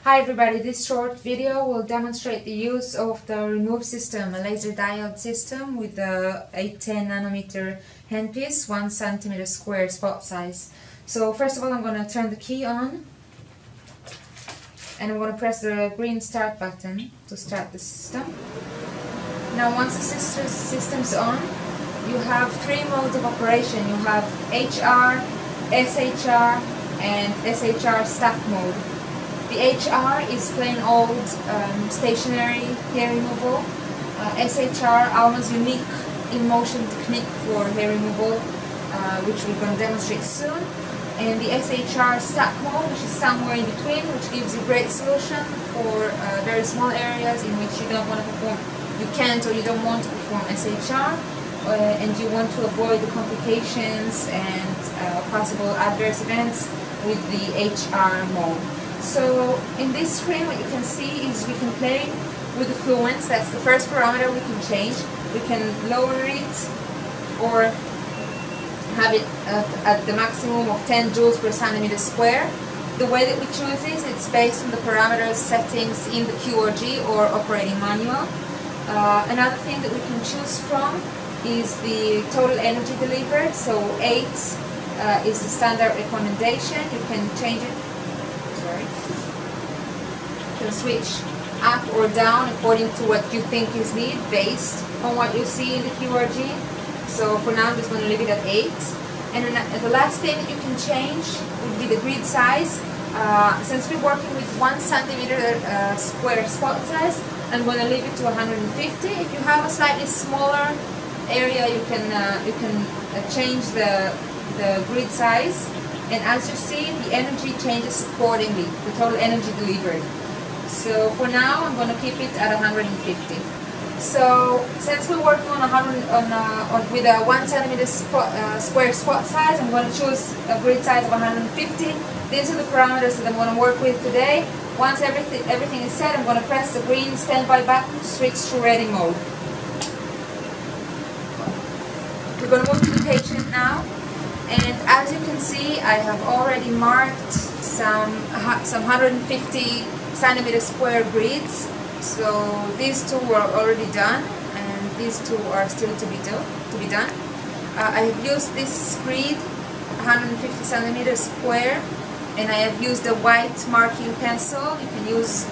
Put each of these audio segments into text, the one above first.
Hi everybody, this short video will demonstrate the use of the Remove system, a laser diode system with a 810 nanometer handpiece, 1 centimeter square spot size. So first of all I'm going to turn the key on and I'm going to press the green start button to start the system. Now once the system's on, you have 3 modes of operation. You have HR, SHR and SHR stack mode. The HR is plain old stationary hair removal. SHR, Alma's unique in-motion technique for hair removal, which we're going to demonstrate soon. And the SHR stack mode, which is somewhere in between, which gives you great solution for very small areas in which you don't want to perform, you can't or you don't want to perform SHR, and you want to avoid the complications and possible adverse events with the HR mode. So in this screen what you can see is we can play with the fluence. That's the first parameter we can change. We can lower it or have it at the maximum of 10 joules per centimeter square. The way that we choose this, it's based on the parameters settings in the QRG or operating manual. Another thing that we can choose from is the total energy delivered. So 8 is the standard recommendation. You can change it. You can switch up or down according to what you think is needed based on what you see in the QRG. So for now I'm just going to leave it at 8. And then the last thing that you can change would be the grid size. Since we're working with 1 centimeter square spot size, I'm going to leave it to 150. If you have a slightly smaller area, you can change the grid size. And as you see, the energy changes accordingly, the total energy delivered. So for now, I'm going to keep it at 150. So since we're working on with a 1 centimeter square spot size, I'm going to choose a grid size of 150. These are the parameters that I'm going to work with today. Once everything is set, I'm going to press the green standby button to switch to ready mode. We're going to move to the patient now. And as you can see, I have already marked some 150 centimeter square grids. So these two were already done, and these two are still to be done. I have used this grid, 150 centimeters square, and I have used a white marking pencil. You can use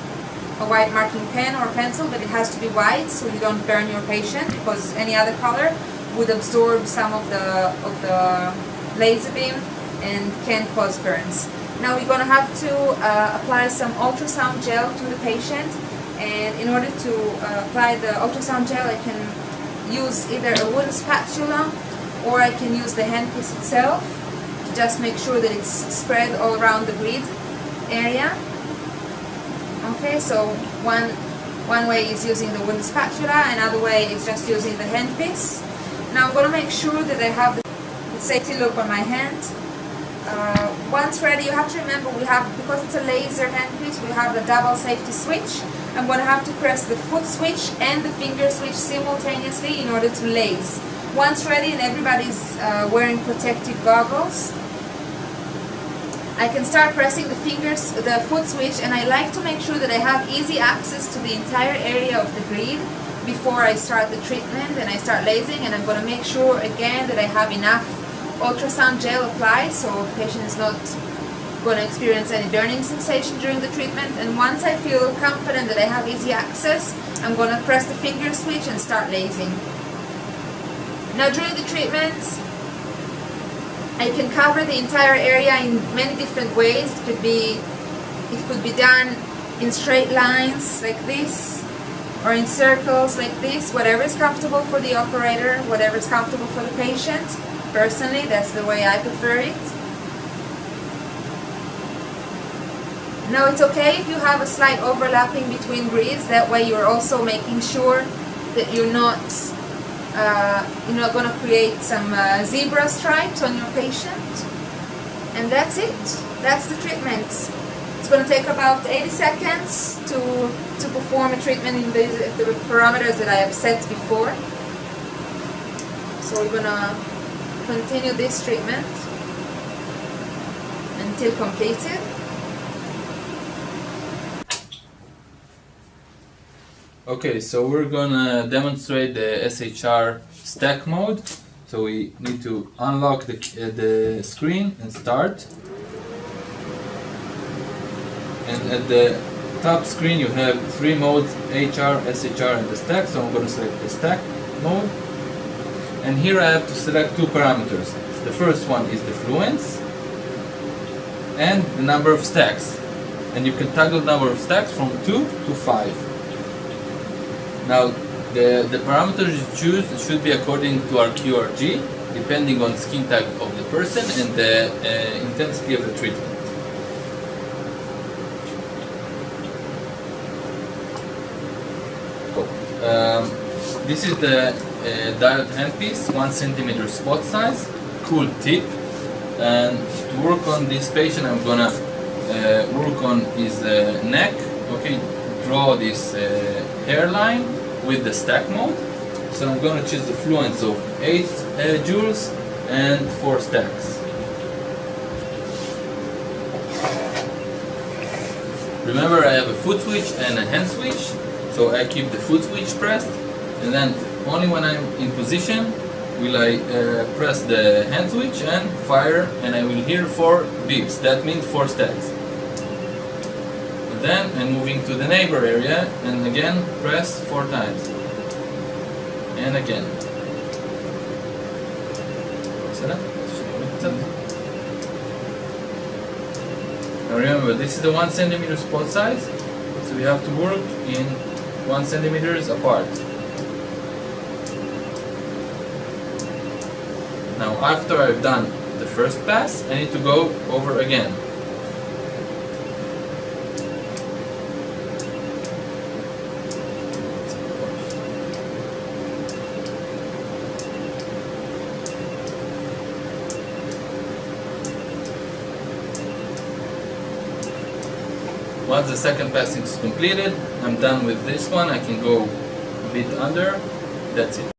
a white marking pen or pencil, but it has to be white so you don't burn your patient, because any other color would absorb some of the laser beam and can cause burns. Now we're going to have to apply some ultrasound gel to the patient, and in order to apply the ultrasound gel I can use either a wooden spatula or I can use the handpiece itself to just make sure that it's spread all around the grid area. Okay, so one way is using the wooden spatula, another way is just using the handpiece. Now I'm going to make sure that I have the safety loop on my hand. Once ready, you have to remember because it's a laser handpiece, we have the double safety switch. I'm going to have to press the foot switch and the finger switch simultaneously in order to laze. Once ready and everybody's wearing protective goggles, I can start pressing the foot switch, and I like to make sure that I have easy access to the entire area of the grid before I start the treatment and I start lasing. And I'm going to make sure again that I have enough ultrasound gel applied so the patient is not going to experience any burning sensation during the treatment. And once I feel confident that I have easy access, I'm going to press the finger switch and start lasing. Now during the treatment, I can cover the entire area in many different ways. It could be done in straight lines like this, or in circles like this, whatever is comfortable for the operator, whatever is comfortable for the patient. Personally, that's the way I prefer it. Now it's okay if you have a slight overlapping between grids, that way you're also making sure that you're not going to create some zebra stripes on your patient. And that's it. That's the treatment. It's going to take about 80 seconds to perform a treatment in the parameters that I have set before. So we're going to continue this treatment until completed. Okay, so we're gonna demonstrate the SHR stack mode. So we need to unlock the screen and start. And at the top screen you have three modes: HR, SHR, and the stack. So I'm going to select the stack mode. And here I have to select two parameters. The first one is the fluence and the number of stacks. And you can toggle the number of stacks from 2 to 5. Now the parameters you choose should be according to our QRG, depending on skin type of the person and the intensity of the treatment. This is the Diyot handpiece, 1 cm spot size, cool tip. And to work on this patient, I'm gonna work on his neck. Okay, draw this hairline with the stack mode. So I'm gonna choose the fluence of 8 joules and 4 stacks. Remember, I have a foot switch and a hand switch. So I keep the foot switch pressed, and then only when I'm in position will I press the hand switch and fire, and I will hear 4 beeps. That means 4 stacks. And then I'm moving to the neighbor area and again press 4 times. And again. Now remember, this is the 1 cm spot size, so we have to work in 1 cm apart. Now after I've done the first pass, I need to go over again. Once the second passing is completed, I'm done with this one. I can go a bit under. That's it.